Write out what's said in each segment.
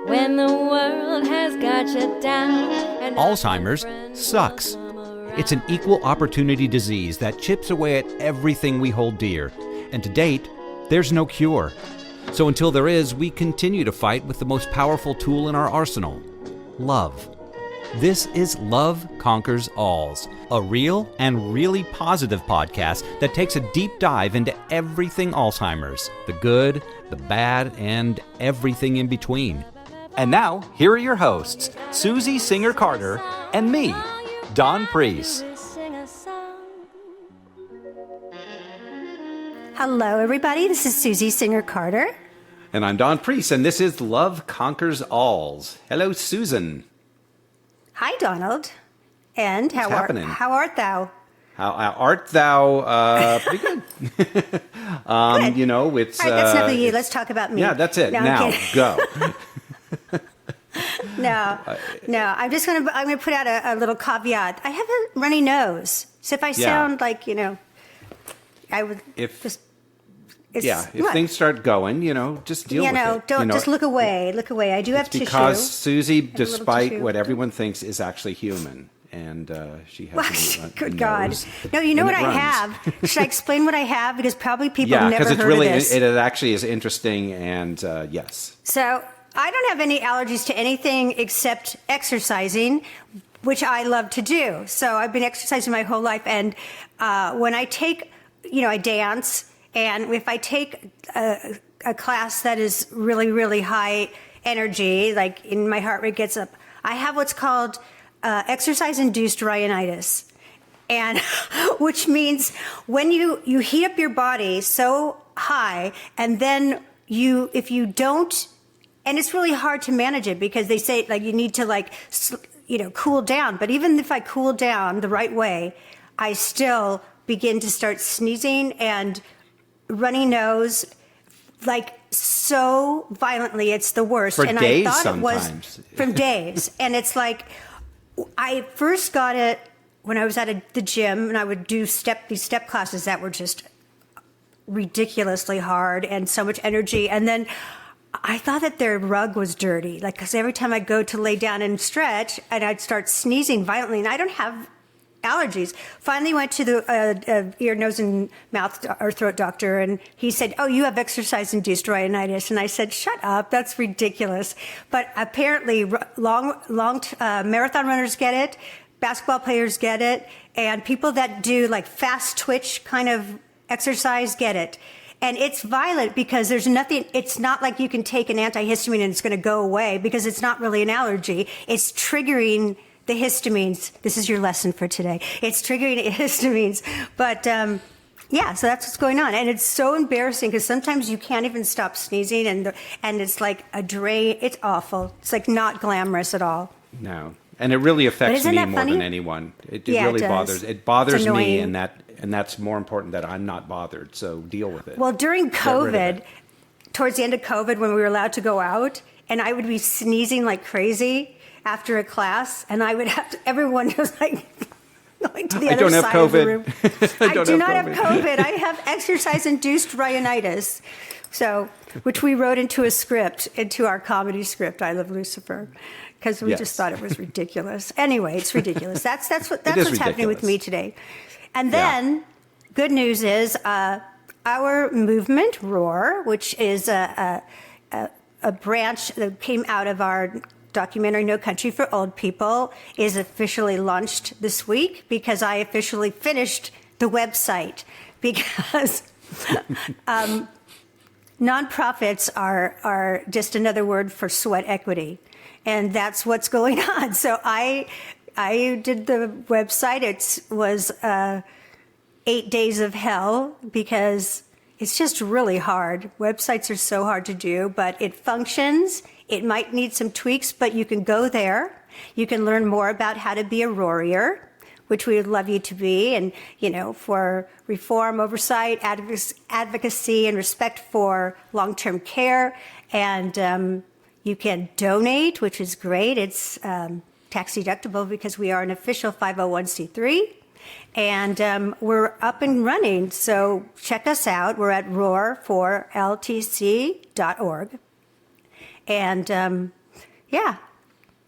when the world has got you down. And Alzheimer's sucks. It's an equal opportunity disease that chips away at everything we hold dear. And to date, there's no cure. So until there is, we continue to fight with the most powerful tool in our arsenal, love. This is Love Conquers Alls, a real and really positive podcast that takes a deep dive into everything Alzheimer's, the good, the bad, and everything in between. And now, here are your hosts, Susie Singer-Carter and me, Don Priest. Hello, everybody. This is Susie Singer-Carter. And I'm Don Priest, and this is Love Conquers Alls. Hello, Susan. Hi, Donald. And how art thou? How art thou? Pretty good. Good. You know, it's... All right, that's enough of you. Let's talk about me. Yeah, that's it. No, now, go. No. I'm gonna put out a little caveat. I have a runny nose, so if I sound like, I would if things start going, just deal with it. Don't just look away. Look away. I do have tissue. Because Susie, despite what everyone thinks, is actually human, and she has a good nose. God. No, you know what I have? Should I explain what I have? Because probably people have never heard of this. It actually is interesting, and yes. So I don't have any allergies to anything except exercising, which I love to do. So I've been exercising my whole life, and when I take, I dance. And if I take a class that is really, really high energy, like in my heart rate gets up, I have what's called exercise-induced rhinitis, and which means when you heat up your body so high, and then if you don't, and it's really hard to manage it because they say you need to cool down. But even if I cool down the right way, I still begin to start sneezing and runny nose, so violently, it's the worst. For and days I thought sometimes. It was from days. And it's I first got it when I was at the gym, and I would do these step classes that were just ridiculously hard and so much energy. And then I thought that their rug was dirty, because every time I'd go to lay down and stretch, and I'd start sneezing violently, and I don't have allergies. Finally went to the ear, nose, and mouth or throat doctor, and he said, "Oh, you have exercise-induced rhinitis." And I said, "Shut up, that's ridiculous." But apparently, long marathon runners get it, basketball players get it, and people that do fast twitch kind of exercise get it. And it's violent because there's nothing, it's not like you can take an antihistamine and it's going to go away, because it's not really an allergy. It's triggering the histamines. This is your lesson for today. It's triggering histamines. But so that's what's going on. And it's so embarrassing because sometimes you can't even stop sneezing, and it's like a drain. It's awful. It's not glamorous at all. No. And it really affects me more than anyone. It really bothers. It bothers me, and that's more important that I'm not bothered. So deal with it. Well, during COVID, towards the end of COVID, when we were allowed to go out, and I would be sneezing like crazy after a class, and I would have to, everyone was going to the other side of the room. I do not have COVID. I have exercise-induced rhinitis. So, which we wrote into our comedy script, I Love Lucifer, because we just thought it was ridiculous. Anyway, it's ridiculous. That's what's happening with me today. And then, good news is our movement, RoAR, which is a branch that came out of our documentary No Country for Old People, is officially launched this week, because I officially finished the website, because nonprofits are just another word for sweat equity, and that's what's going on. So I did the website. It was 8 days of hell, because it's just really hard. Websites are so hard to do, but it functions. It might need some tweaks, but you can go there. You can learn more about how to be a RoARier, which we would love you to be, and, for reform, oversight, advocacy, and respect for long-term care. And you can donate, which is great. It's tax deductible because we are an official 501c3. And we're up and running, so check us out. We're at roar4ltc.org. And yeah,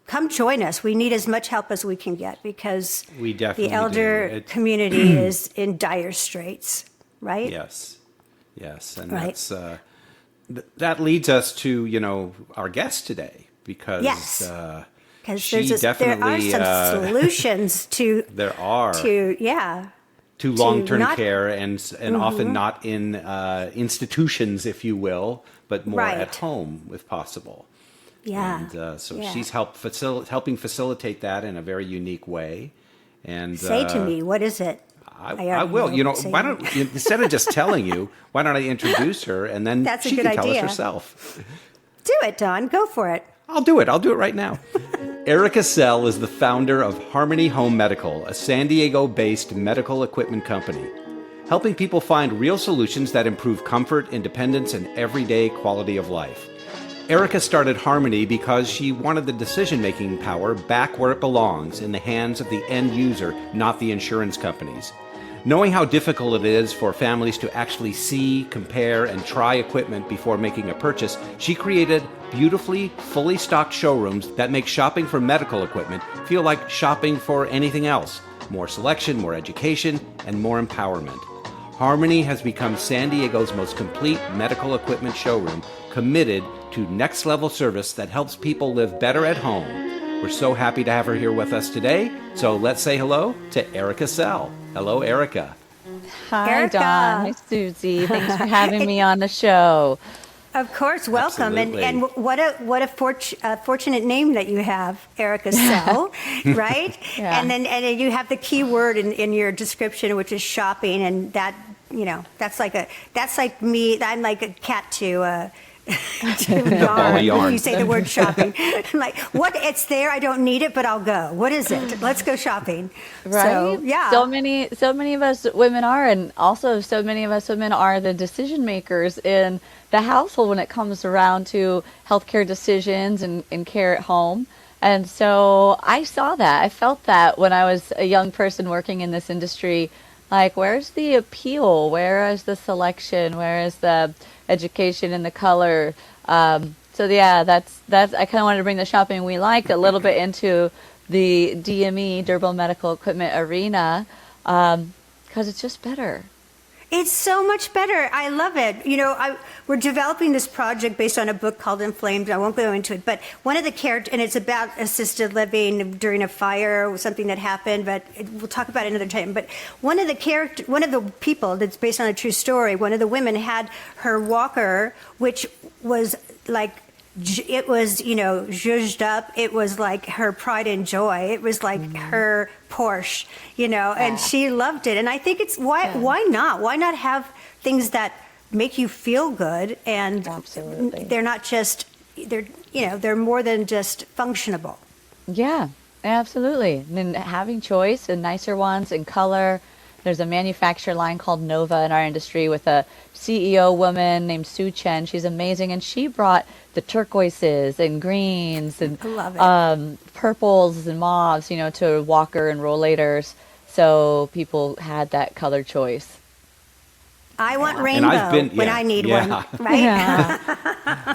come join us. We need as much help as we can get because We definitely the elder do. community is in dire straits, right? Yes, yes, and Right. that's that leads us to our guest today because Yes. Because she there are definitely some solutions to there are to long-term not- care and often not in institutions, if you will, but more Right. at home if possible. yeah. And so yeah. she's helping facilitate that in a very unique way. And Say to me, what is it? I already will. know. Say Why to me. don't instead of just telling you, why don't I introduce her and then That's a she good can tell us idea. herself. Do it, Don. Go for it. I'll do it. I'll do it right now. Erica Sell is the founder of Harmony Home Medical, a San Diego-based medical equipment company, helping people find real solutions that improve comfort, independence, and everyday quality of life. Erica started Harmony because she wanted the decision-making power back where it belongs, in the hands of the end user, not the insurance companies. Knowing how difficult it is for families to actually see, compare, and try equipment before making a purchase, she created beautifully, fully stocked showrooms that make shopping for medical equipment feel like shopping for anything else. More selection, more education, and more empowerment. Harmony has become San Diego's most complete medical equipment showroom, committed to next-level service that helps people live better at home. We're so happy to have her here with us today, so let's say hello to Erica Sell. Hello, Erica. Hi, Erica. Dawn. Hi, Susie. Thanks for having me on the show. Of course, welcome. Absolutely. And what a fortunate name that you have, Erica Sell, right? Yeah. And then you have the key word in your description, which is shopping, and that that's like me. I'm like a cat to Ball of yarn. You say the word shopping. I'm like, what? It's there. I don't need it, but I'll go. What is it? Let's go shopping. Right? So, yeah. So many of us women are, and also so many of us women are the decision makers in the household when it comes around to healthcare decisions and care at home. And so I saw that. I felt that when I was a young person working in this industry. Like, where's the appeal? Where is the selection? Where is the education and the color? So yeah, that's I kind of wanted to bring the shopping we like a little bit into the DME, durable medical equipment arena, because it's just better. It's so much better. I love it. We're developing this project based on a book called Inflamed. I won't go into it, but one of the and it's about assisted living during a fire or something that happened, but we'll talk about it another time. But one of the people that's based on a true story, one of the women had her walker, which was like, it was, zhuzhed up. It was like her pride and joy. It was like her Porsche, and she loved it. And I think it's why not? Why not have things that make you feel good? And Absolutely. they're not just, they're more than just functionable. Yeah, absolutely. And then having choice and nicer ones in color. There's a manufacturer line called Nova in our industry with a CEO woman named Sue Chen. She's amazing, and she brought the turquoises and greens and I love it. Purples and mauves, to walker and rollators, so people had that color choice. I want And rainbow I've been- when yeah, I need yeah. one, right? Yeah.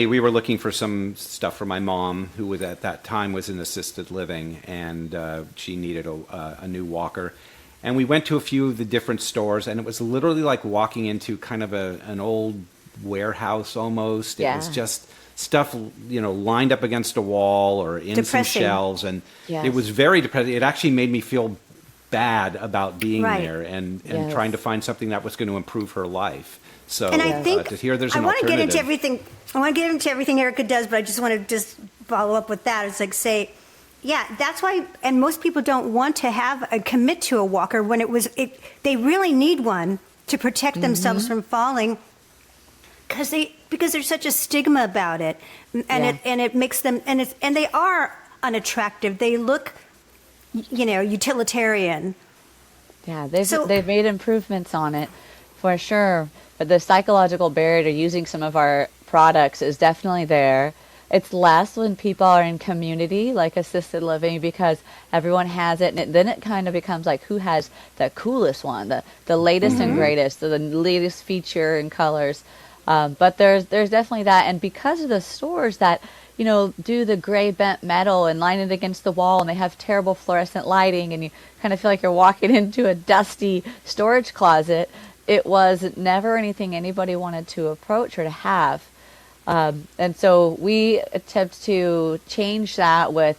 We were looking for some stuff for my mom, who was at that time was in assisted living, and she needed a new walker. And we went to a few of the different stores, and it was literally like walking into kind of an old warehouse almost. It was Yeah. just stuff, lined up against a wall or in some Depressing. shelves. And Yes. it was very depressing. It actually made me feel bad about being Right. there and Yes. trying to find something that was going to improve her life. So And I think to hear there's I an want to get alternative. into everything. I want to get into everything Erica does, but I just want to just follow up with that. It's like say, yeah, that's why. And most people don't want to commit to a walker when they really need one to protect themselves from falling, because there's such a stigma about it, and Yeah. it makes them and they are unattractive. They look, utilitarian. Yeah, they've So- they've made improvements on it for sure. But the psychological barrier to using some of our products is definitely there. It's less when people are in community like assisted living because everyone has it, and then it kind of becomes like who has the coolest one, the latest and greatest, the latest feature and colors. But there's definitely that, and because of the stores that do the gray bent metal and line it against the wall, and they have terrible fluorescent lighting, and you kind of feel like you're walking into a dusty storage closet. It was never anything anybody wanted to approach or to have. And so we attempt to change that with,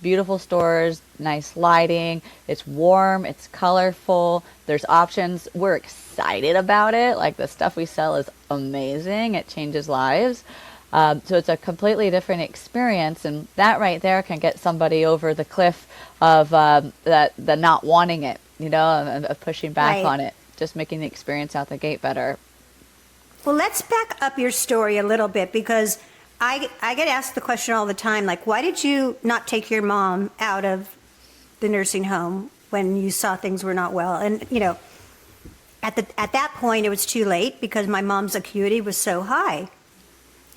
beautiful stores, nice lighting. It's warm, it's colorful, there's options. We're excited about it. Like, the stuff we sell is amazing. It changes lives. So it's a completely different experience, and that right there can get somebody over the cliff of the not wanting it, of pushing back on it, just making the experience out the gate better. Well, let's back up your story a little bit, because I get asked the question all the time, like, why did you not take your mom out of the nursing home when you saw things were not well? And, at that point, it was too late, because my mom's acuity was so high.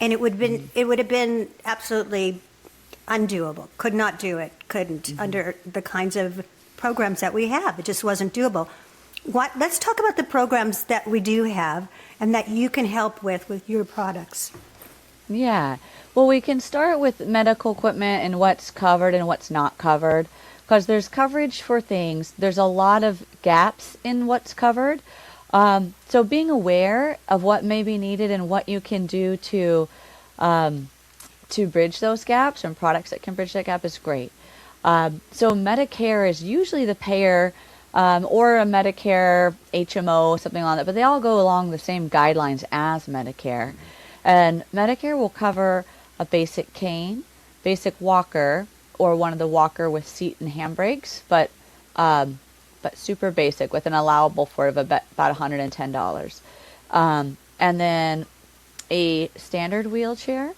And it would have been absolutely undoable. Could not do it. Couldn't, under the kinds of programs that we have. It just wasn't doable. Let's talk about the programs that we do have and that you can help with your products. Yeah. Well, we can start with medical equipment and what's covered and what's not covered, because there's coverage for things. There's a lot of gaps in what's covered. So being aware of what may be needed and what you can do to bridge those gaps, and products that can bridge that gap, is great. So Medicare is usually the payer, or a Medicare HMO, something like that, but they all go along the same guidelines as Medicare. And Medicare will cover a basic cane, basic walker, or one of the walker with seat and handbrakes, but super basic, with an allowable for about $110. And then a standard wheelchair,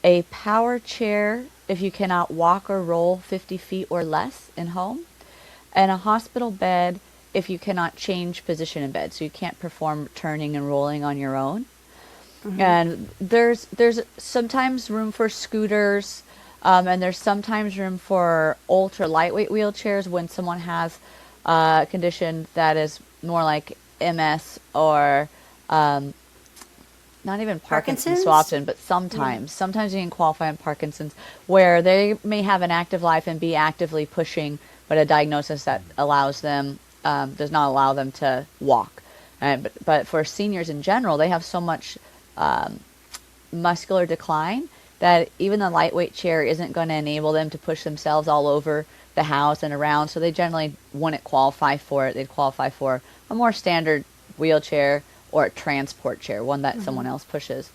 a power chair if you cannot walk or roll 50 feet or less in home, and a hospital bed if you cannot change position in bed, so you can't perform turning and rolling on your own. And there's sometimes room for scooters, and there's sometimes room for ultra lightweight wheelchairs when someone has a condition that is more like MS or not even Parkinson's so often, but sometimes you can qualify on Parkinson's, where they may have an active life and be actively pushing, but a diagnosis that allows them does not allow them to walk. But for seniors in general, they have so much muscular decline that even the lightweight chair isn't going to enable them to push themselves all over the house and around, so they generally wouldn't qualify for it. They'd qualify for a more standard wheelchair or a transport chair, one that someone else pushes.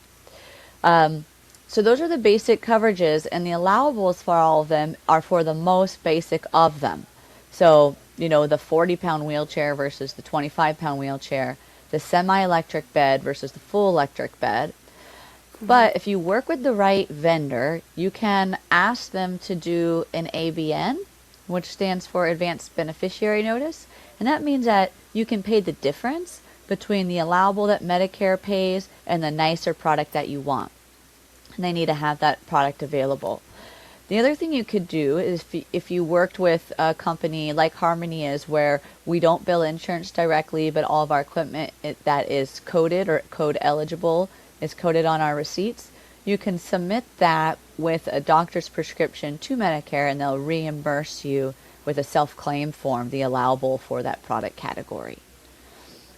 So those are the basic coverages, and the allowables for all of them are for the most basic of them. So, the 40-pound wheelchair versus the 25-pound wheelchair, the semi-electric bed versus the full electric bed. But if you work with the right vendor, you can ask them to do an ABN, which stands for Advanced Beneficiary Notice. And that means that you can pay the difference between the allowable that Medicare pays and the nicer product that you want. And they need to have that product available. The other thing you could do is if you worked with a company like Harmony is, where we don't bill insurance directly, but all of our equipment that is coded or code eligible is coded on our receipts, you can submit that with a doctor's prescription to Medicare, and they'll reimburse you with a self-claim form, the allowable for that product category.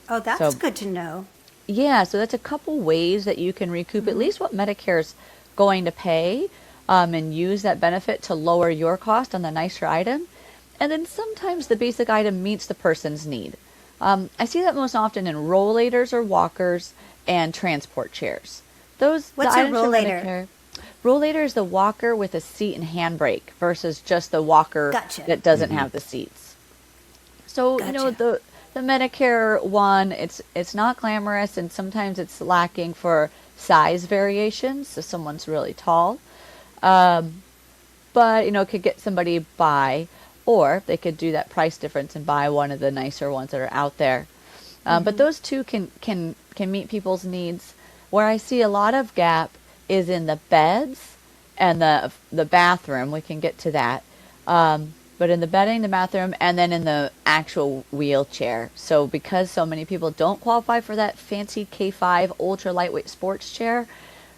Oh, that's good to know. Yeah, so that's a couple ways that you can recoup at least what Medicare's going to pay, and use that benefit to lower your cost on the nicer item. And then sometimes the basic item meets the person's need. I see that most often in rollators or walkers and transport chairs. What's a rollator? Rollator is the walker with a seat and handbrake versus just the walker that doesn't have the seats. So, the Medicare one, it's not glamorous, and sometimes it's lacking for size variations, so someone's really tall. But, it could get somebody by, or they could do that price difference and buy one of the nicer ones that are out there. But those two can meet people's needs. Where I see a lot of gap is in the beds and the bathroom. We can get to that. But in the bedding, the bathroom, and then in the actual wheelchair. So because so many people don't qualify for that fancy K5 ultra lightweight sports chair,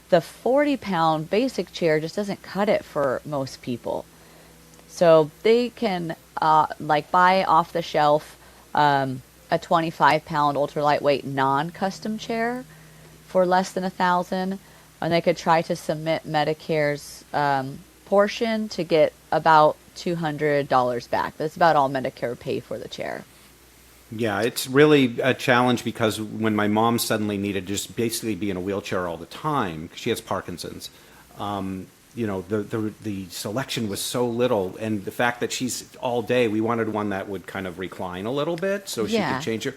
the 40-pound basic chair just doesn't cut it for most people. So they can like buy off the shelf a 25-pound ultra lightweight non-custom chair for less than $1,000, and they could try to submit Medicare's portion to get about $200 back. That's about all Medicare would pay for the chair. Yeah, it's really a challenge because when my mom suddenly needed to just basically be in a wheelchair all the time, 'cause she has Parkinson's, the selection was so little, and the fact that she's all day, we wanted one that would kind of recline a little bit so she could change her.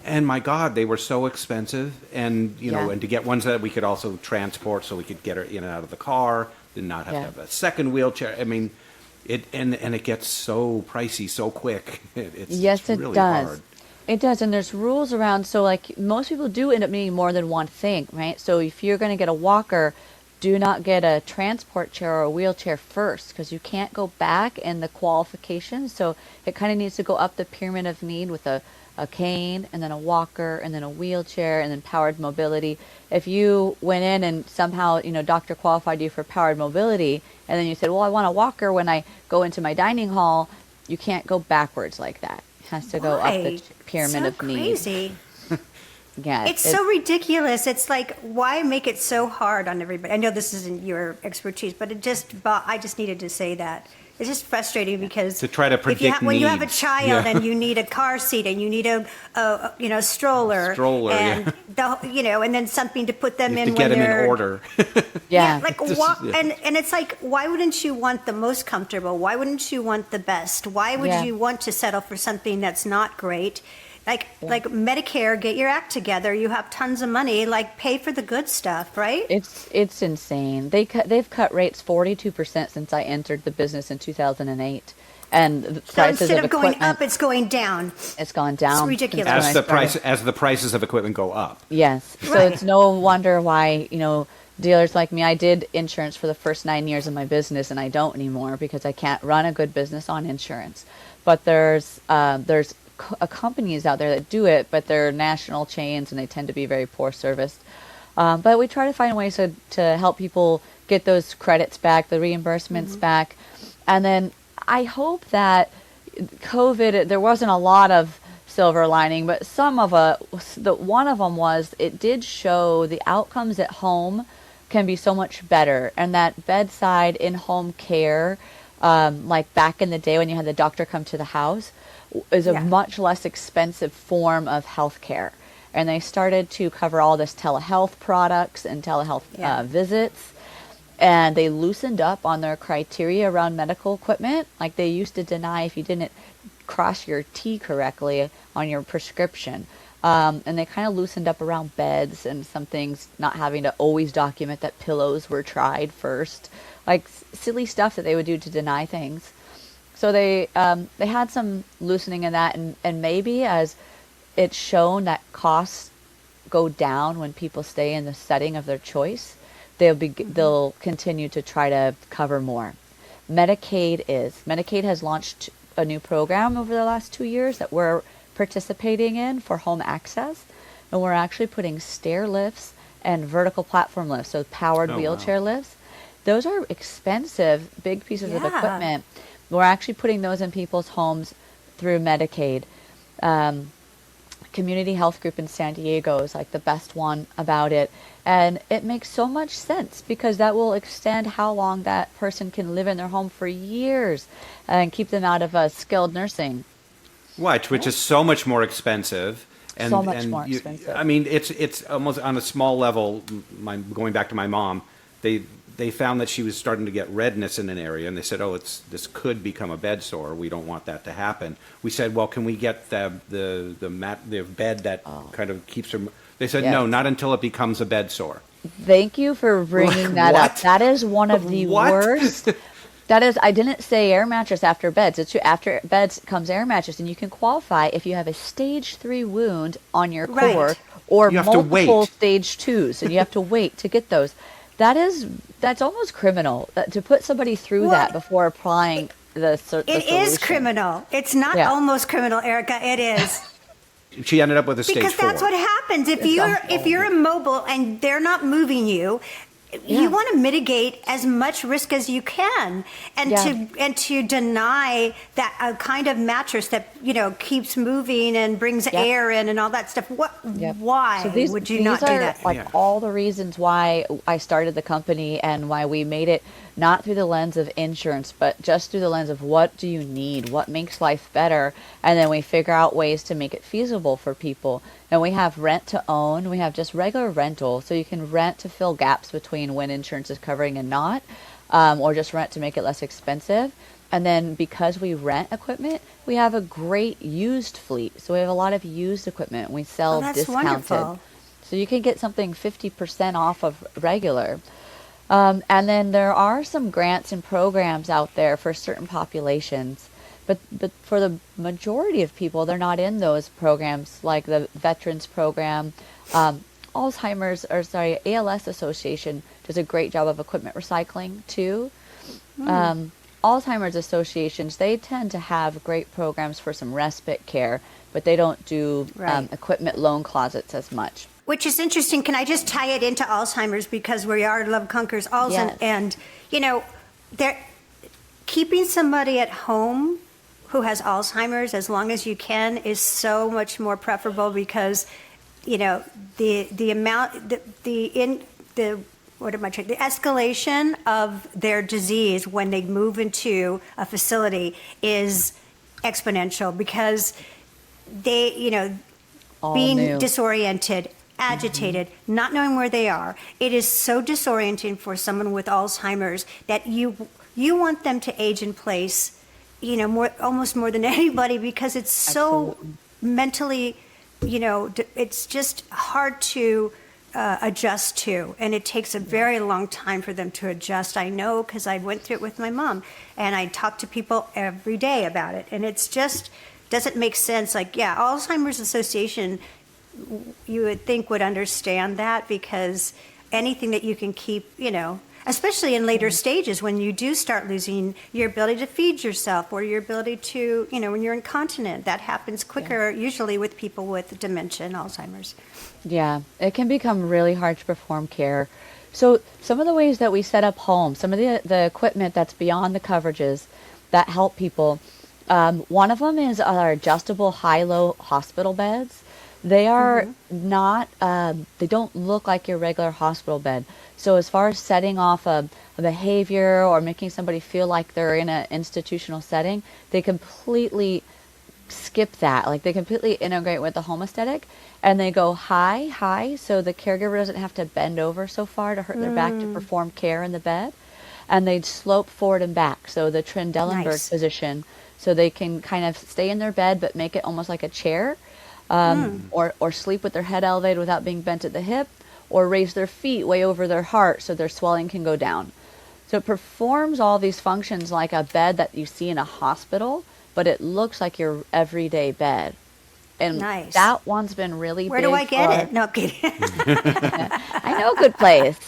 And my God, they were so expensive, and and to get ones that we could also transport so we could get her in and out of the car, did not have to have a second wheelchair. I mean, it gets so pricey so quick. It's really hard. It does, and there's rules around. So, like, most people do end up needing more than one thing, right? So if you're going to get a walker, do not get a transport chair or a wheelchair first, because you can't go back in the qualifications. So it kind of needs to go up the pyramid of need with a cane, and then a walker, and then a wheelchair, and then powered mobility. If you went in and somehow, doctor qualified you for powered mobility, and then you said, well, I want a walker when I go into my dining hall, you can't go backwards like that. It has to go up the pyramid of need. Crazy. Yeah, it's so ridiculous. It's like, why make it so hard on everybody? I know this isn't your expertise, but I just needed to say that. It's just frustrating because to try to predict when you have a needs. child and you need a car seat and you need a stroller, and and then something to put them in to when get them they're in order. And it's like, why wouldn't you want the most comfortable? Why wouldn't you want the best? Why would you want to settle for something that's not great? Like Medicare, get your act together. You have tons of money. Like, pay for the good stuff, right? It's insane. They've cut rates 42% since I entered the business in 2008, and the prices instead of going equipment, up, it's going down. It's gone down. It's ridiculous. As the prices of equipment go up. Yes. So it's no wonder why dealers like me. I did insurance for the first 9 years of my business, and I don't anymore because I can't run a good business on insurance. But there's companies out there that do it, but they're national chains and they tend to be very poor serviced. But we try to find ways to help people get those credits back, the reimbursements back. And then I hope that COVID, there wasn't a lot of silver lining, but one of them was it did show the outcomes at home can be so much better, and that bedside in-home care, like back in the day when you had the doctor come to the house, is a much less expensive form of healthcare. And they started to cover all this telehealth products and telehealth visits. And they loosened up on their criteria around medical equipment. Like, they used to deny if you didn't cross your T correctly on your prescription. And they kind of loosened up around beds and some things, not having to always document that pillows were tried first. Like, silly stuff that they would do to deny things. So they had some loosening in that, and maybe as it's shown that costs go down when people stay in the setting of their choice, they'll continue to try to cover more. Medicaid has launched a new program over the last 2 years that we're participating in for home access, and we're actually putting stair lifts and vertical platform lifts, so powered wheelchair lifts. Those are expensive, big pieces of equipment. We're actually putting those in people's homes through Medicaid. Community Health Group in San Diego is like the best one about it. And it makes so much sense because that will extend how long that person can live in their home for years and keep them out of skilled nursing. Which is so much more expensive. And, so much more expensive. I mean, it's almost on a small level. Going back to my mom, they found that she was starting to get redness in an area, and they said, this could become a bed sore. We don't want that to happen. We said, well, can we get the bed that kind of keeps her... They said, no, not until it becomes a bed sore. Thank you for bringing that up. That is one of the worst. That is, I didn't say air mattress after beds. It's after beds comes air mattress, and you can qualify if you have a stage 3 wound on your core or multiple stage 2s, and you have to wait to get those. That's almost criminal to put somebody through that before applying the solution. It is criminal. It's not almost criminal, Erica. It is. She ended up with a stage 4. Because that's what happens if you're immobile and they're not moving you. you want to mitigate as much risk as you can, and to deny that a kind of mattress that keeps moving and brings air in and all that stuff. Why would you not do that? Like all the reasons why I started the company and why we made it not through the lens of insurance, but just through the lens of what do you need, what makes life better, and then we figure out ways to make it feasible for people. And we have rent to own, we have just regular rental, so you can rent to fill gaps between when insurance is covering and not, or just rent to make it less expensive. And then because we rent equipment, we have a great used fleet. So we have a lot of used equipment. We sell discounted. Wonderful. So you can get something 50% off of regular. And then there are some grants and programs out there for certain populations. But for the majority of people, they're not in those programs, like the Veterans Program. ALS Association does a great job of equipment recycling, too. Alzheimer's associations, they tend to have great programs for some respite care, but they don't do equipment loan closets as much. Which is interesting. Can I just tie it into Alzheimer's, because we are Love Conquers Alz, and they're keeping somebody at home who has Alzheimer's as long as you can is so much more preferable, because the escalation of their disease when they move into a facility is exponential, because they being disoriented, agitated, not knowing where they are. It is so disorienting for someone with Alzheimer's that you want them to age in place, almost more than anybody, because it's so mentally, it's just hard to adjust to, and it takes a very long time for them to adjust. I know, because I went through it with my mom, and I talk to people every day about it, and it's just doesn't make sense. Alzheimer's Association, you would think would understand that, because anything that you can keep, especially in later stages when you do start losing your ability to feed yourself, or your ability to, when you're incontinent, that happens quicker usually with people with dementia and Alzheimer's. Yeah, it can become really hard to perform care. So some of the ways that we set up homes, some of the equipment that's beyond the coverages that help people, one of them is our adjustable high-low hospital beds. They are not, they don't look like your regular hospital bed. So as far as setting off a behavior or making somebody feel like they're in an institutional setting, they completely skip that. Like, they completely integrate with the home aesthetic, and they go high, so the caregiver doesn't have to bend over so far to hurt their back to perform care in the bed. And they slope forward and back, so the Trendelenburg position, so they can kind of stay in their bed but make it almost like a chair. Or sleep with their head elevated without being bent at the hip, or raise their feet way over their heart so their swelling can go down. So it performs all these functions like a bed that you see in a hospital, but it looks like your everyday bed. And that one's been really Where big. Where do I get it? No, kidding. I know a good place.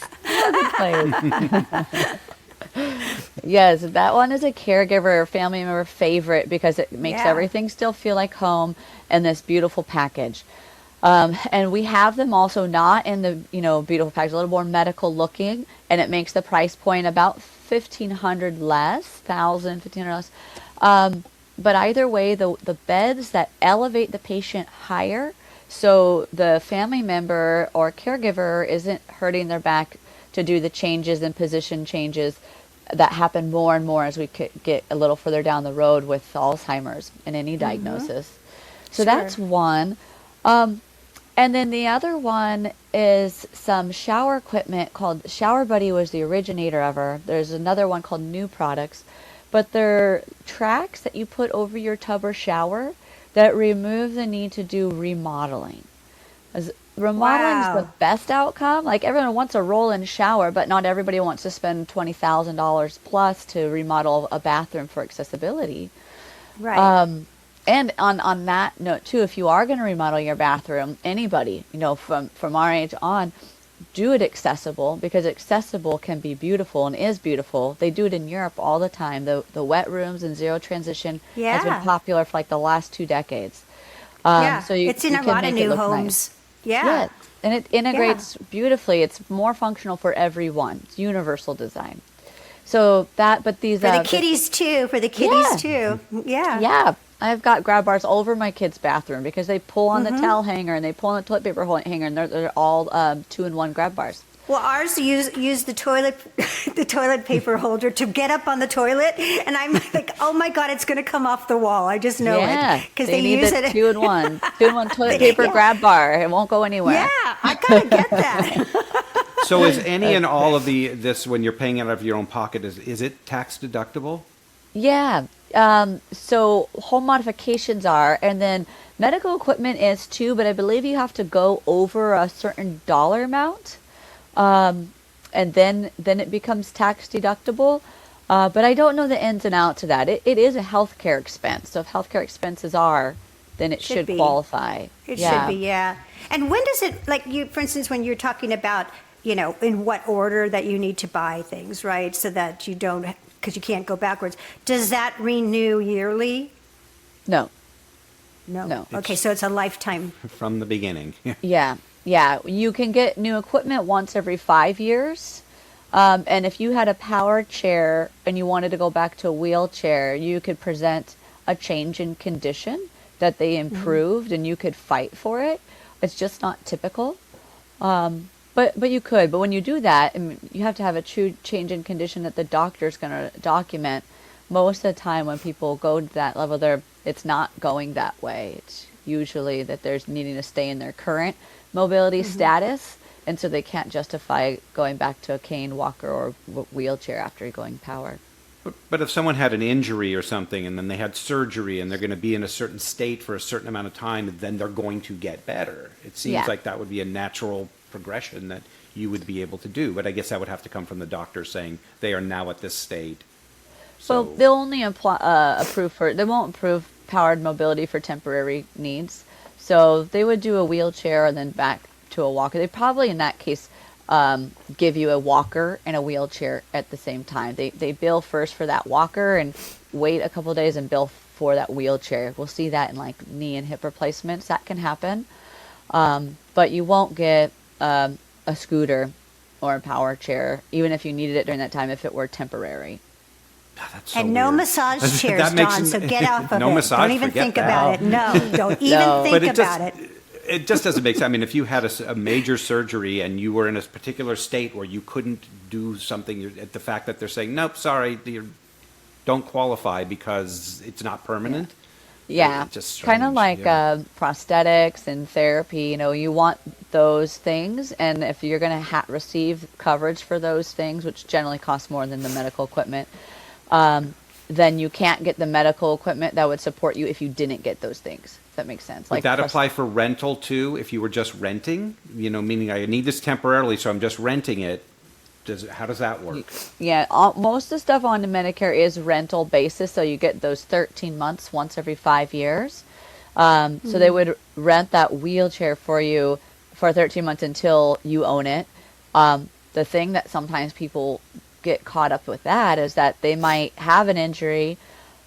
Yes, that one is a caregiver or family member favorite, because it makes everything still feel like home in this beautiful package. And we have them also not in the beautiful package, a little more medical looking, and it makes the price point about $1,500 less. But either way, the beds that elevate the patient higher, so the family member or caregiver isn't hurting their back to do the changes and position changes that happen more and more as we get a little further down the road with Alzheimer's and any diagnosis. So that's one. And then the other one is some shower equipment called Shower Buddy, was the originator of her. There's another one called New Products, but they're tracks that you put over your tub or shower that remove the need to do remodeling. As remodeling is the best outcome. Like, everyone wants a roll-in shower, but not everybody wants to spend $20,000 plus to remodel a bathroom for accessibility. Right. And on that note too, if you are going to remodel your bathroom, anybody, from our age on, do it accessible, because accessible can be beautiful and is beautiful. They do it in Europe all the time. The wet rooms and zero transition has been popular for like the last 2 decades. So it's in a lot of new homes. Nice. and it integrates beautifully. It's more functional for everyone. It's universal design. So that, but these For the kiddies too. For the kiddies too. Yeah. Yeah. I've got grab bars all over my kids' bathroom because they pull on the towel hanger and they pull on the toilet paper hanger, and they're all 2-in-1 grab bars. Well, ours use the toilet paper holder to get up on the toilet, and I'm like, oh my God, it's going to come off the wall. I just know it because they use it. 2-in-1 toilet paper grab bar. It won't go anywhere. Yeah, I kind of get that. So is any and all of this, when you're paying it out of your own pocket, is it tax deductible? Yeah. So home modifications are, and then medical equipment is too, but I believe you have to go over a certain dollar amount. And then it becomes tax deductible. But I don't know the ins and outs of that. It is a healthcare expense. So if healthcare expenses are, then it should qualify. It should be, yeah. And when does it, like you, for instance, when you're talking about, in what order that you need to buy things, right? So that you don't, because you can't go backwards. Does that renew yearly? No. No. Okay, so it's a lifetime. From the beginning. Yeah. Yeah, you can get new equipment once every 5 years. And if you had a power chair and you wanted to go back to a wheelchair, you could present a change in condition that they improved and you could fight for it. It's just not typical. But you could. But when you do that, you have to have a true change in condition that the doctor's going to document. Most of the time when people go to that level, it's not going that way. It's usually that there's needing to stay in their current mobility status, and so they can't justify going back to a cane, walker, or wheelchair after going power. But if someone had an injury or something and then they had surgery and they're going to be in a certain state for a certain amount of time, then they're going to get better. It seems like that would be a natural progression that you would be able to do. But I guess that would have to come from the doctor saying they are now at this state. So, well, they'll only they won't approve powered mobility for temporary needs. So they would do a wheelchair and then back to a walker. They probably, in that case, give you a walker and a wheelchair at the same time. They bill first for that walker and wait a couple of days and bill for that wheelchair. We'll see that in like knee and hip replacements. That can happen. But you won't get a scooter or a power chair, even if you needed it during that time, if it were temporary. That's so and no weird. massage chairs, Dawn, so get off of no it. massage, don't even think that. about it. No, don't even think about it. It just doesn't make sense. I mean, if you had a major surgery and you were in a particular state where you couldn't do something, the fact that they're saying, nope, sorry, you don't qualify because it's not permanent. Yeah, kind of like prosthetics and therapy. You want those things, and if you're going to receive coverage for those things, which generally costs more than the medical equipment, then you can't get the medical equipment that would support you if you didn't get those things. If that makes sense. Would that apply for rental too? If you were just renting, meaning I need this temporarily, so I'm just renting it. How does that work? Yeah, most of the stuff on the Medicare is rental basis, so you get those 13 months once every 5 years. So they would rent that wheelchair for you for 13 months until you own it. The thing that sometimes people get caught up with that is that they might have an injury,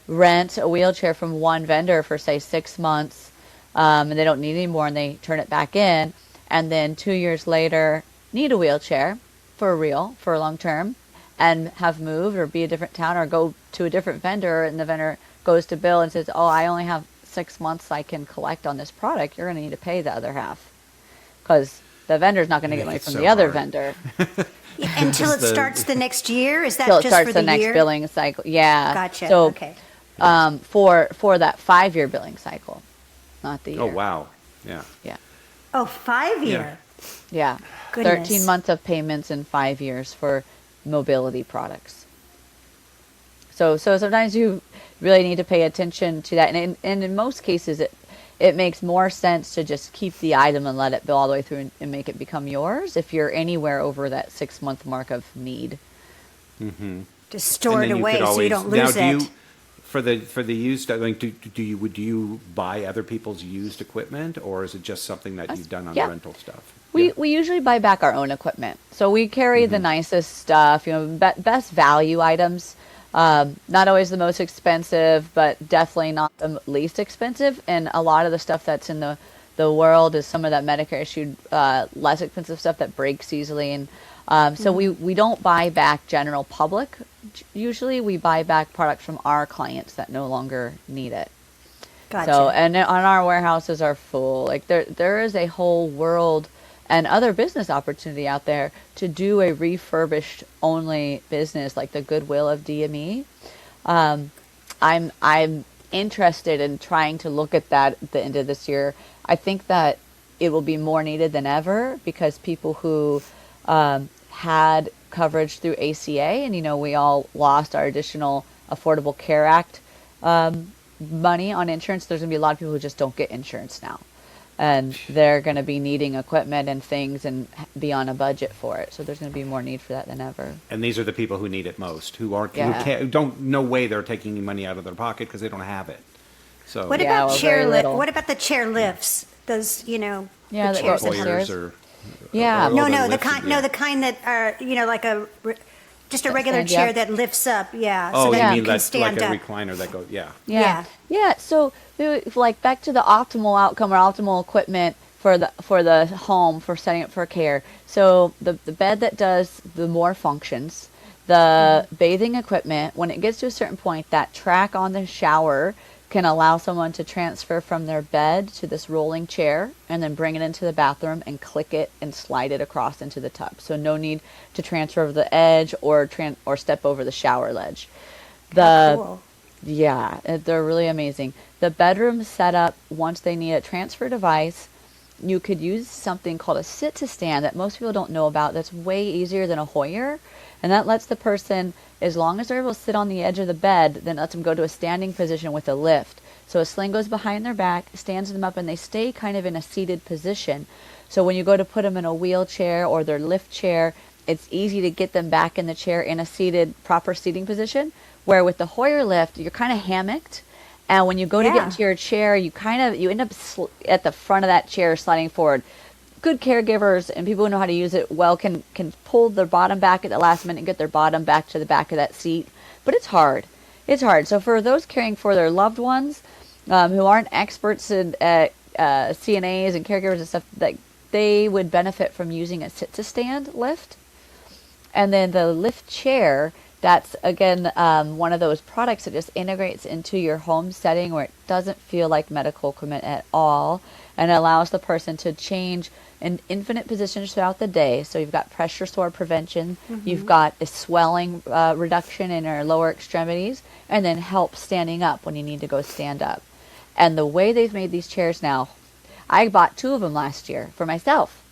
rent a wheelchair from one vendor for say 6 months, and they don't need it anymore, and they turn it back in, and then 2 years later need a wheelchair for a long term, and have moved or be a different town or go to a different vendor, and the vendor goes to bill and says, oh, I only have 6 months I can collect on this product. You're going to need to pay the other half because the vendor's not going to get money from the other vendor. Until it starts the next year? Is that Until it just starts for the the next year? billing cycle. Yeah. Gotcha. So, okay. For that 5-year billing cycle, not the year. Oh, wow. Yeah. Yeah. Oh, 5 year. Yeah. Goodness. 13 months of payments in 5 years for mobility products. So sometimes you really need to pay attention to that. And in most cases, it makes more sense to just keep the item and let it bill all the way through and make it become yours if you're anywhere over that 6-month mark of need. Mm-hmm. Just store it away so you don't lose it. For the used, would you buy other people's used equipment, or is it just something that you've done on the rental stuff? We usually buy back our own equipment. So we carry the nicest stuff, best value items. Not always the most expensive, but definitely not the least expensive. And a lot of the stuff that's in the the world is some of that Medicare issued less expensive stuff that breaks easily. And so we don't buy back general public. Usually we buy back products from our clients that no longer need it. Gotcha. So, and on our warehouses are full. Like there is a whole world and other business opportunity out there to do a refurbished only business like the Goodwill of DME. I'm interested in trying to look at that at the end of this year. I think that it will be more needed than ever because people who had coverage through ACA, and we all lost our additional Affordable Care Act money on insurance. There's going to be a lot of people who just don't get insurance now. And they're going to be needing equipment and things and be on a budget for it. So there's going to be more need for that than ever. And these are the people who need it most, who Yeah. who don't, no way they're taking any money out of their pocket because they don't have it. So What Yeah, about well, very little. What about the chair lifts? Those, Yeah, the that chairs go that have- upstairs. Employers or Yeah. or No, all no, the lifts, kind, yeah. no, the kind that are, like just a That regular stand you chair up? that lifts up. Yeah. Oh, so that you you mean can that's stand like a up. recliner that goes, yeah. Yeah. Yeah. So, like back to the optimal outcome or optimal equipment for the home for setting up for care. So the bed that does the more functions, the bathing equipment. When it gets to a certain point, that track on the shower can allow someone to transfer from their bed to this rolling chair and then bring it into the bathroom and click it and slide it across into the tub. So no need to transfer over the edge or step over the shower ledge. Cool. Yeah, they're really amazing. The bedroom setup, once they need a transfer device, you could use something called a sit-to-stand that most people don't know about. That's way easier than a Hoyer. And that lets the person, as long as they're able to sit on the edge of the bed, then lets them go to a standing position with a lift. So a sling goes behind their back, stands them up, and they stay kind of in a seated position. So when you go to put them in a wheelchair or their lift chair, it's easy to get them back in the chair in a seated, proper seating position. Where with the Hoyer lift, you're kind of hammocked. And when you go to get Yeah. into your chair, you end up at the front of that chair sliding forward. Good caregivers and people who know how to use it well can pull their bottom back at the last minute and get their bottom back to the back of that seat. But it's hard. It's hard. So for those caring for their loved ones who aren't experts in CNAs and caregivers and stuff, that they would benefit from using a sit-to-stand lift. And then the lift chair, that's, again, one of those products that just integrates into your home setting where it doesn't feel like medical equipment at all and allows the person to change in infinite positions throughout the day. So you've got pressure sore prevention, you've got a swelling reduction in your lower extremities, and then help standing up when you need to go stand up. And the way they've made these chairs now, I bought 2 of them last year for myself.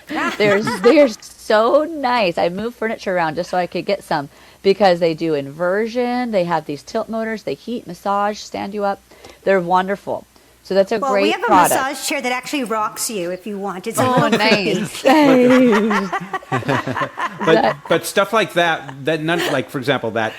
They're so nice. I moved furniture around just so I could get some because they do inversion. They have these tilt motors. They heat, massage, stand you up. They're wonderful. So that's a Well, great we have a product. massage chair that actually rocks you if you want. It's a Oh, little nice. But stuff like that none, like for example that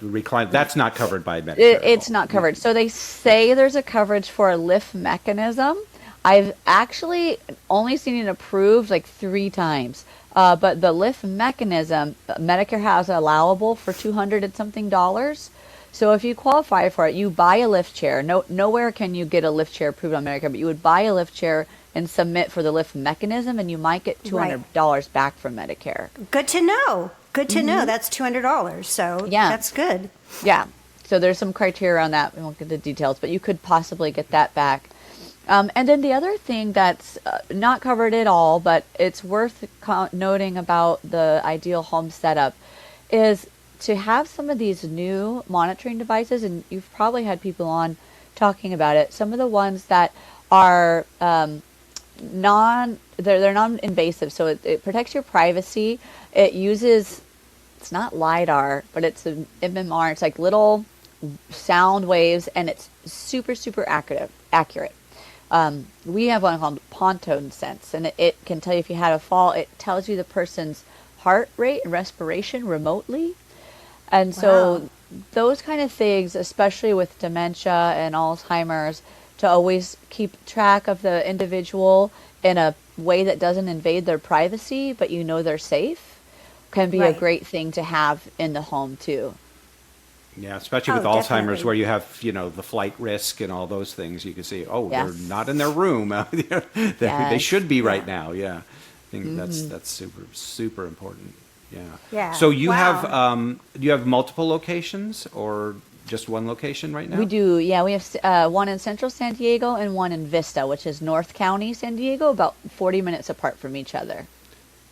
recline, that's not covered by Medicare. It's not covered. So they say there's a coverage for a lift mechanism. I've actually only seen it approved like 3 times. But the lift mechanism, Medicare has allowable for $200 and something. So if you qualify for it, you buy a lift chair. Nowhere can you get a lift chair approved on Medicare, but you would buy a lift chair and submit for the lift mechanism, and you might get $200 back from Medicare. Good to know. Good to know. That's $200. So Yeah. that's good. Yeah. So there's some criteria around that. We won't get the details, but you could possibly get that back. And then the other thing that's not covered at all, but it's worth noting about the ideal home setup is to have some of these new monitoring devices, and you've probably had people on talking about it. Some of the ones that are they're non-invasive, so it protects your privacy. It uses, it's not LiDAR, but it's an MMR. It's like little sound waves, and it's super, super accurate. We have one called Pontoon Sense, and it can tell you if you had a fall. It tells you the person's heart rate and respiration remotely. And so those kind of things, especially with dementia and Alzheimer's, to always keep track of the individual in a way that doesn't invade their privacy, but you know they're safe, can be a great thing to have in the home too. Yeah, especially with Oh, Alzheimer's, definitely. where you have, the flight risk and all those things. You can see, oh, Yes. they're not in their room. They Yes. should be right Yeah. now. Yeah, I think that's super super important. Yeah. Yeah. So you have Wow. do you have multiple locations or just one location right now? We do, yeah. We have one in Central San Diego and one in Vista, which is North County, San Diego, about 40 minutes apart from each other.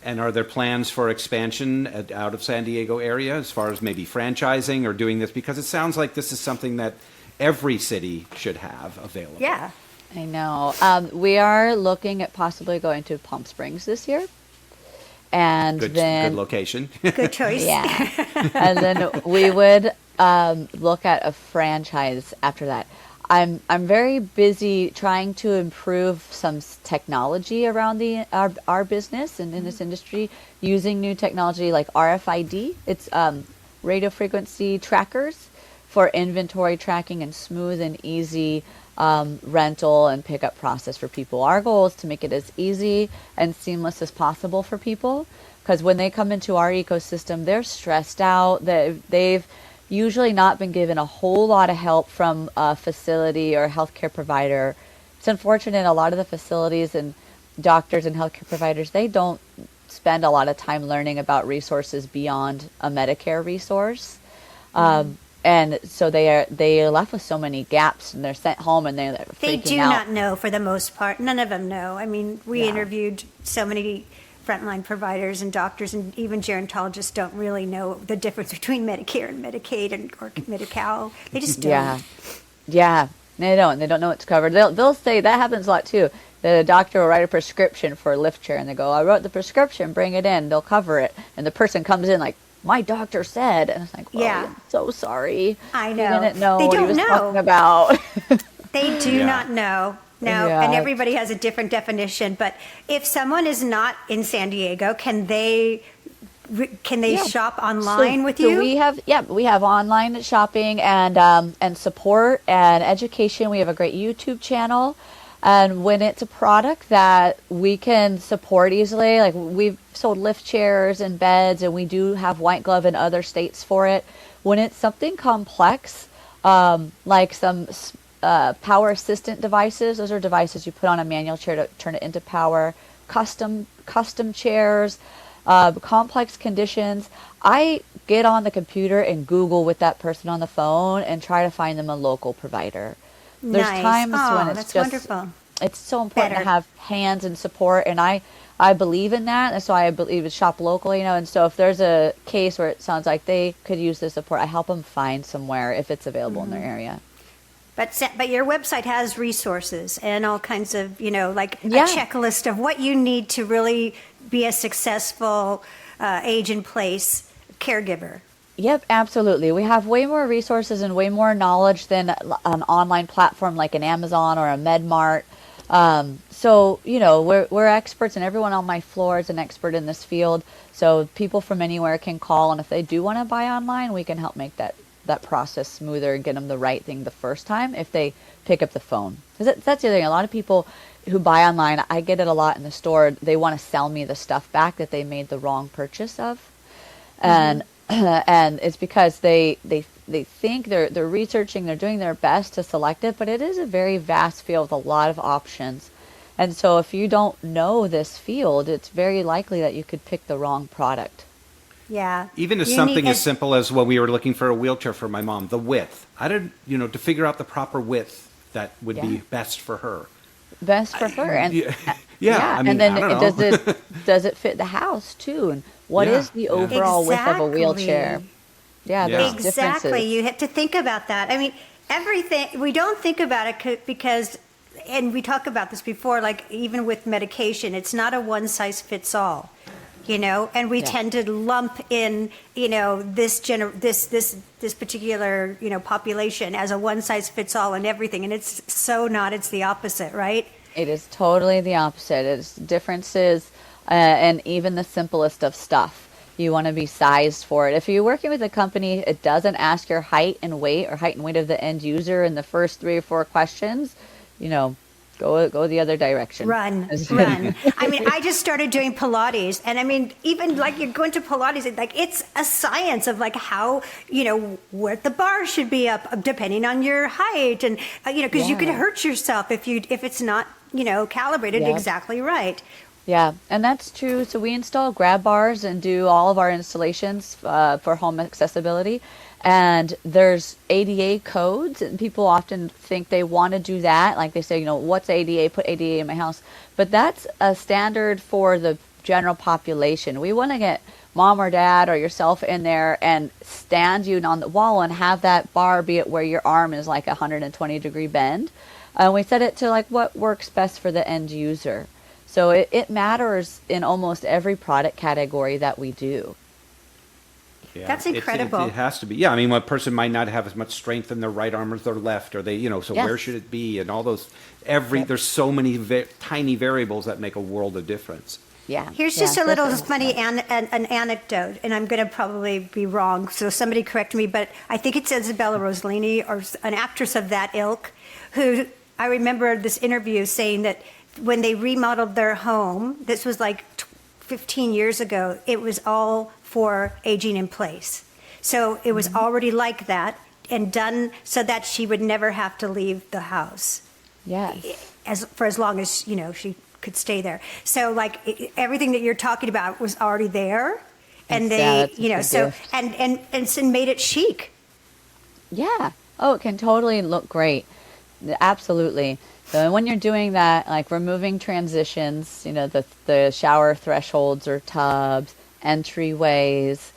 And are there plans for expansion out of San Diego area as far as maybe franchising or doing this? Because it sounds like this is something that every city should have available. Yeah. I know. We are looking at possibly going to Palm Springs this year. And Good then, location. Good choice. yeah. And then we would look at a franchise after that. I'm very busy trying to improve some technology around our business and in this industry using new technology like RFID. It's radio frequency trackers for inventory tracking and smooth and easy rental and pickup process for people. Our goal is to make it as easy and seamless as possible for people, because when they come into our ecosystem, they're stressed out. They've usually not been given a whole lot of help from a facility or a healthcare provider. It's unfortunate a lot of the facilities and doctors and healthcare providers, they don't spend a lot of time learning about resources beyond a Medicare resource. And so they are left with so many gaps, and they're sent home and they're freaking They do out. not know for the most part. None of them know. I mean, we Yeah. interviewed so many frontline providers and doctors, and even gerontologists don't really know the difference between Medicare and Medicaid or Medi-Cal. They just don't. Yeah, yeah, they don't. They don't know what's covered. They'll say that happens a lot too. The doctor will write a prescription for a lift chair, and they go, "I wrote the prescription. Bring it in. They'll cover it." And the person comes in like, "My doctor said," and it's like, well, Yeah. I'm so sorry. I He know. didn't know They what he don't was know. talking about." They do Yeah. not know. No, Yeah. and everybody has a different definition. But if someone is not in San Diego, can they Yeah. shop online with So you? we have online shopping and support and education. We have a great YouTube channel, and when it's a product that we can support easily, like we've sold lift chairs and beds, and we do have white glove in other states for it. When it's something complex, like some power assistant devices, those are devices you put on a manual chair to turn it into power. Custom chairs. Complex conditions, I get on the computer and Google with that person on the phone and try to find them a local provider. There's Nice. times Oh, when it's that's just wonderful. it's so important Better. to have hands and support, and I believe in that, and so I believe in shop local, and so if there's a case where it sounds like they could use the support, I help them find somewhere if it's available in their area. But your website has resources and all kinds of, like Yeah. a checklist of what you need to really be a successful age in place caregiver. Yep, absolutely. We have way more resources and way more knowledge than an online platform like an Amazon or a MedMart. So, we're experts, and everyone on my floor is an expert in this field. So people from anywhere can call, and if they do want to buy online, we can help make that process smoother and get them the right thing the first time if they pick up the phone. 'Cause that's the other thing. A lot of people who buy online, I get it a lot in the store, they want to sell me the stuff back that they made the wrong purchase of. And and it's because they think they're researching, they're doing their best to select it, but it is a very vast field with a lot of options. And so if you don't know this field, it's very likely that you could pick the wrong product. Yeah. Even as You something need as simple as when we were looking for a wheelchair for my mom, the width. I didn't, to figure out the proper width that would Yeah. be best for her. Best for her. And Yeah, I mean, and then I don't know. does it fit the house too? And what Yeah, is the yeah. overall width of a Exactly. wheelchair? Yeah, Yeah. there's Exactly. differences. You have to think about that. I mean, everything, we don't think about it because, and we talk about this before, like even with medication, it's not a one size fits all, and we Yeah. tend to lump in, this particular, population as a one size fits all and everything. And it's so not, it's the opposite, right? It is totally the opposite. It's differences, and even the simplest of stuff. You want to be sized for it. If you're working with a company, it doesn't ask your height and weight or height and weight of the end user in the first 3 or 4 questions. go the other direction. Run. I mean, I just started doing Pilates, and I mean, even like you're going to Pilates, it's a science of like how, what the bar should be up depending on your height, and because you can hurt yourself if it's not calibrated exactly right. Yeah, and that's true. So we install grab bars and do all of our installations for home accessibility. And there's ADA codes, and people often think they want to do that. Like they say, what's ADA? Put ADA in my house. But that's a standard for the general population. We want to get mom or dad or yourself in there and stand you on the wall and have that bar be at where your arm is like a 120-degree bend. And we set it to like what works best for the end user. So it matters in almost every product category that we do. Yeah, that's incredible. It has to be. Yeah, I mean, one person might not have as much strength in their right arm as their left, or they, so where should it be? And all those, there's so many tiny variables that make a world of difference. Yeah. Here's just a little funny an anecdote, and I'm going to probably be wrong, so somebody correct me, but I think it's Isabella Rossellini or an actress of that ilk, who I remember this interview saying that when they remodeled their home, this was like 15 years ago, it was all for aging in place. So it was already like that and done so that she would never have to leave the house. Yes. For as long as, she could stay there. So like everything that you're talking about was already there, and they, and made it chic. Yeah. Oh, it can totally look great. Absolutely. So when you're doing that, like removing transitions, the shower thresholds or tubs, entryways,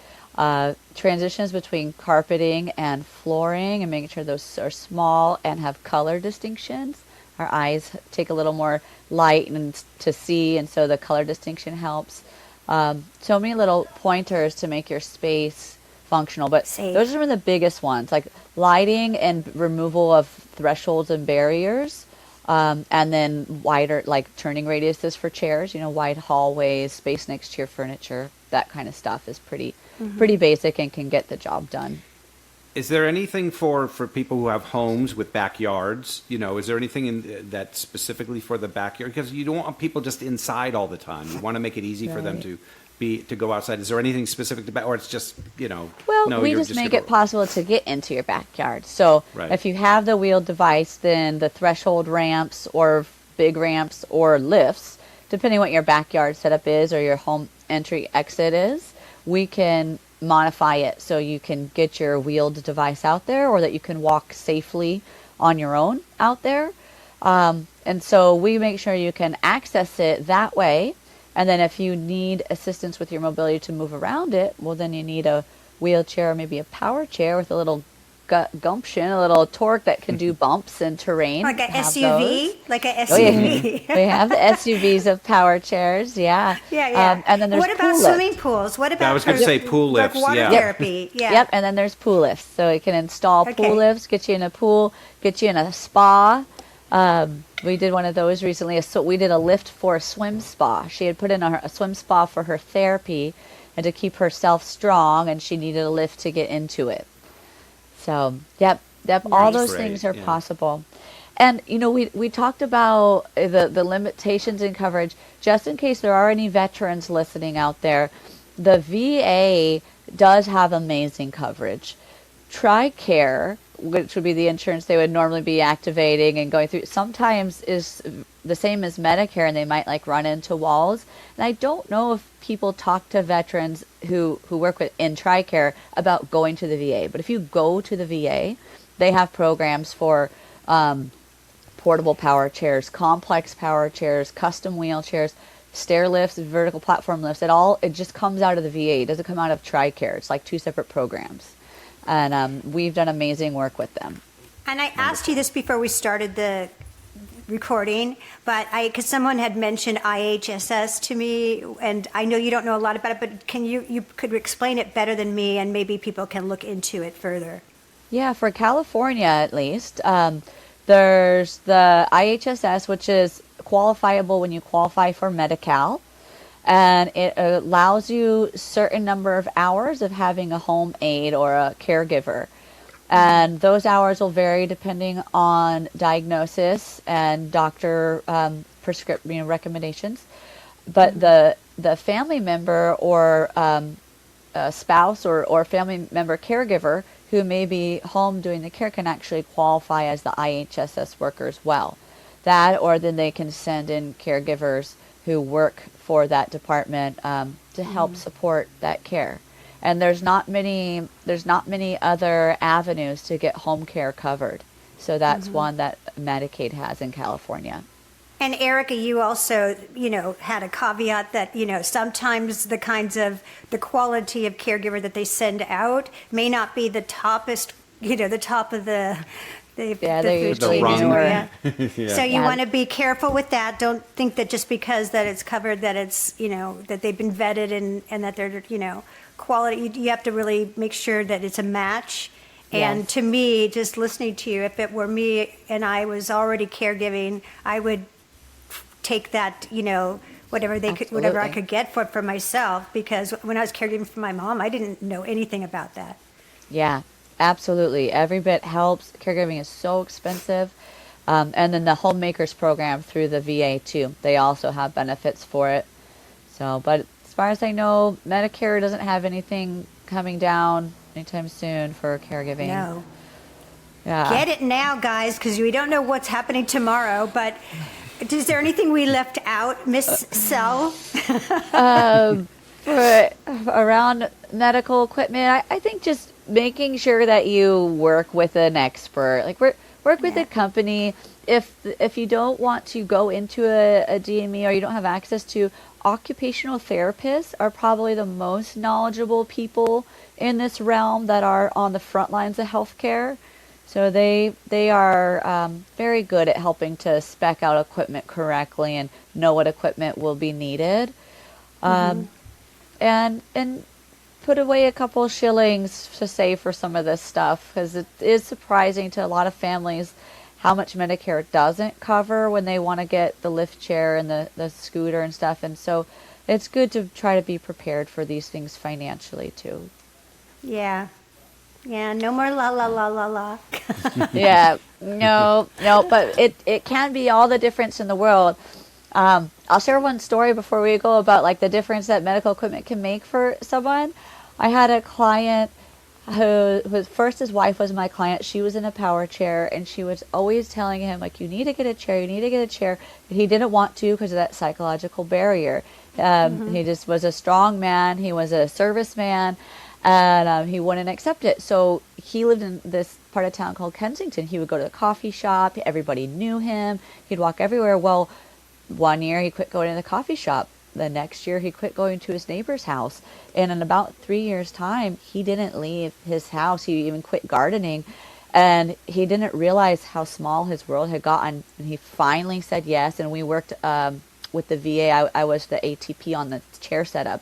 transitions between carpeting and flooring, and making sure those are small and have color distinctions. Our eyes take a little more light and to see, and so the color distinction helps. So many little pointers to make your space functional, but those are some of the biggest ones, like lighting and removal of thresholds and barriers. And then wider, like turning radiuses for chairs, wide hallways, space next to your furniture, that kind of stuff is pretty basic and can get the job done. Is there anything for people who have homes with backyards? Is there anything that specifically for the backyard? Because you don't want people just inside all the time. You want to make it easy for them to go outside. Is there anything specific to or it's just Well, no, we just make it possible to get into your backyard. So if you have the wheeled device, then the threshold ramps or big ramps or lifts, depending what your backyard setup is or your home entry exit is, we can modify it so you can get your wheeled device out there, or that you can walk safely on your own out there. And so we make sure you can access it that way. And then if you need assistance with your mobility to move around it, well, then you need a wheelchair or maybe a power chair with a little gumption, a little torque that can do bumps and terrain. Like an SUV? Like an SUV. Oh, yeah. We have the SUVs of power chairs, yeah. And then there's what about swimming pools? What about I was going to say pool lifts, like water therapy? Yeah. Yep, and then there's pool lifts. So it can install pool lifts, get you in a pool, get you in a spa. We did one of those recently. So we did a lift for a swim spa. She had put in a swim spa for her therapy and to keep herself strong, and she needed a lift to get into it. So, yep, all those things are possible. And, we talked about the limitations in coverage. Just in case there are any veterans listening out there, the VA does have amazing coverage. TRICARE, which would be the insurance they would normally be activating and going through, sometimes is the same as Medicare, and they might run into walls. And I don't know if people talk to veterans who work in TRICARE about going to the VA. But if you go to the VA, they have programs for portable power chairs, complex power chairs, custom wheelchairs, stair lifts, vertical platform lifts. It just comes out of the VA. It doesn't come out of TRICARE. It's like two separate programs. And we've done amazing work with them. And I asked you this before we started the recording, but because someone had mentioned IHSS to me, and I know you don't know a lot about it, but can you could explain it better than me, and maybe people can look into it further. Yeah, for California at least, there's the IHSS, which is qualifiable when you qualify for Medi-Cal. And it allows you a certain number of hours of having a home aide or a caregiver. And those hours will vary depending on diagnosis and doctor recommendations. But the family member or a spouse or family member caregiver who may be home doing the care can actually qualify as the IHSS worker as well. That, or then they can send in caregivers who work for that department to help support that care. And there's not many other avenues to get home care covered. So that's one that Medicaid has in California. And Erica, you also, had a caveat that, sometimes the quality of caregiver that they send out may not be the toppest, the top of the food chain. newer. So you want to be careful with that. Don't think that just because that it's covered that it's, that they've been vetted and that they're, quality. You have to really make sure that it's a match. And to me, just listening to you, if it were me and I was already caregiving, I would take that, whatever I could get for myself, because when I was caregiving for my mom, I didn't know anything about that. Yeah, absolutely. Every bit helps. Caregiving is so expensive. And then the Homemakers program through the VA too. They also have benefits for it. So, but as far as I know, Medicare doesn't have anything coming down anytime soon for caregiving. No. Yeah. Get it now, guys, because we don't know what's happening tomorrow. But is there anything we left out, Miss Sel? Around medical equipment, I think just making sure that you work with an expert, like work with a company. If you don't want to go into a DME or you don't have access to, occupational therapists are probably the most knowledgeable people in this realm that are on the front lines of healthcare. So they are very good at helping to spec out equipment correctly and know what equipment will be needed. And put away a couple of shillings to save for some of this stuff, because it is surprising to a lot of families how much Medicare doesn't cover when they want to get the lift chair and the scooter and stuff. And so it's good to try to be prepared for these things financially too. Yeah. Yeah, no more la la la la la. Yeah, no, but it can be all the difference in the world. I'll share one story before we go about like the difference that medical equipment can make for someone. I had a client who first, his wife was my client. She was in a power chair, and she was always telling him, like, you need to get a chair, you need to get a chair. But he didn't want to because of that psychological barrier. He just was a strong man. He was a serviceman, and he wouldn't accept it. So he lived in this part of town called Kensington. He would go to the coffee shop. Everybody knew him. He'd walk everywhere. Well, one year he quit going to the coffee shop. The next year he quit going to his neighbor's house. And in about 3 years' time, he didn't leave his house. He even quit gardening. And he didn't realize how small his world had gotten. And he finally said yes. And we worked with the VA. I was the ATP on the chair setup.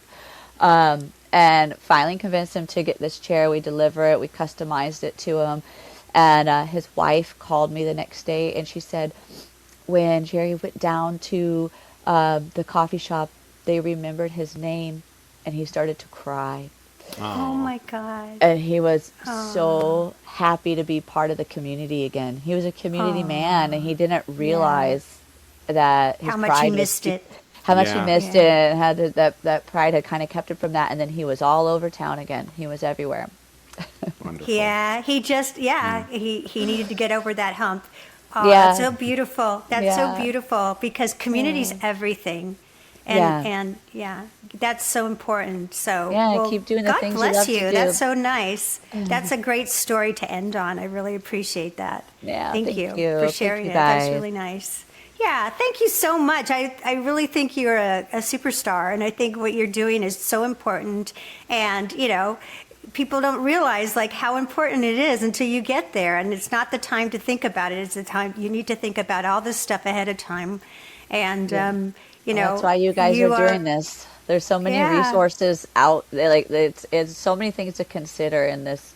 And finally convinced him to get this chair. We deliver it. We customized it to him. And his wife called me the next day, and she said, when Jerry went down to the coffee shop, they remembered his name, and he started to cry. Oh my God. And he was so happy to be part of the community again. He was a community man, and he didn't realize that his how much pride he was missed it. how much he missed it, and how that pride had kind of kept him from that. And then he was all over town again. He was everywhere. Wonderful. Yeah, he just, he needed to get over that hump. Oh, Yeah. that's so beautiful. That's so beautiful, because community's everything. And that's so important. So keep doing the God things you bless love to do. That's so nice. That's a great story to end on. I really appreciate that. Yeah, thank you for Thank sharing you it. That's guys. really nice. Yeah, thank you so much. I really think you're a superstar, and I think what you're doing is so important. And, people don't realize like how important it is until you get there. And it's not the time to think about it. It's the time you need to think about all this stuff ahead of time. And, That's why you guys are doing this. There's so many resources out there. Like it's so many things to consider in this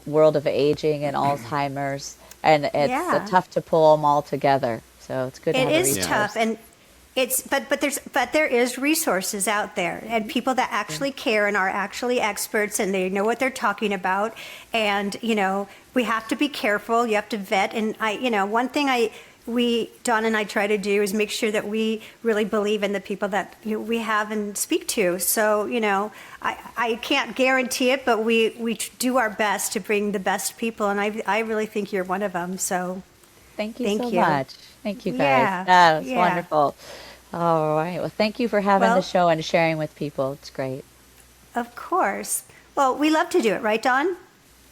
world of aging and Alzheimer's, and it's tough to pull them all together. So it's good to have a resource. It is tough, and but there is resources out there, and people that actually care and are actually experts, and they know what they're talking about. And we have to be careful. You have to vet. And one thing Dawn and I try to do is make sure that we really believe in the people that we have and speak to. So I can't guarantee it, but we do our best to bring the best people, and I really think you're one of them. So Thank you so much. Thank you, guys. Yeah, That was yeah. wonderful. All right. Well, thank you for having the show and sharing with people. It's great. Of course. Well, we love to do it, right, Dawn?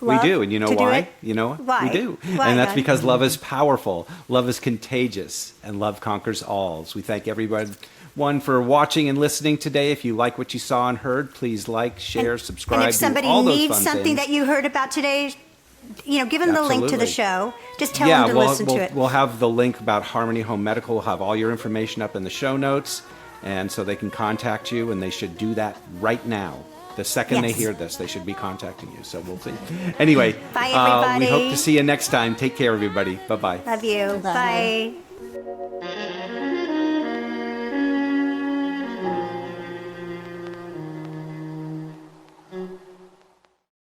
We do, and you know to do why? it? Why? We do. Why, And that's Dawn? because love is powerful, love is contagious, and love conquers all. So we thank everyone for watching and listening today. If you like what you saw and heard, please like, share, subscribe, And if somebody do all those needs fun something things. that you heard about today, give them the link to the Absolutely. show. Just tell them to listen to it. We'll have the link about Harmony Home Medical. We'll have all your information up in the show notes, and so they can contact you, and they should do that right now. The second they Yes. hear this, they should be contacting you. So we'll see. Anyway, Bye, everybody. we hope to see you next time. Take care, everybody. Bye-bye. Love you. Bye. Bye.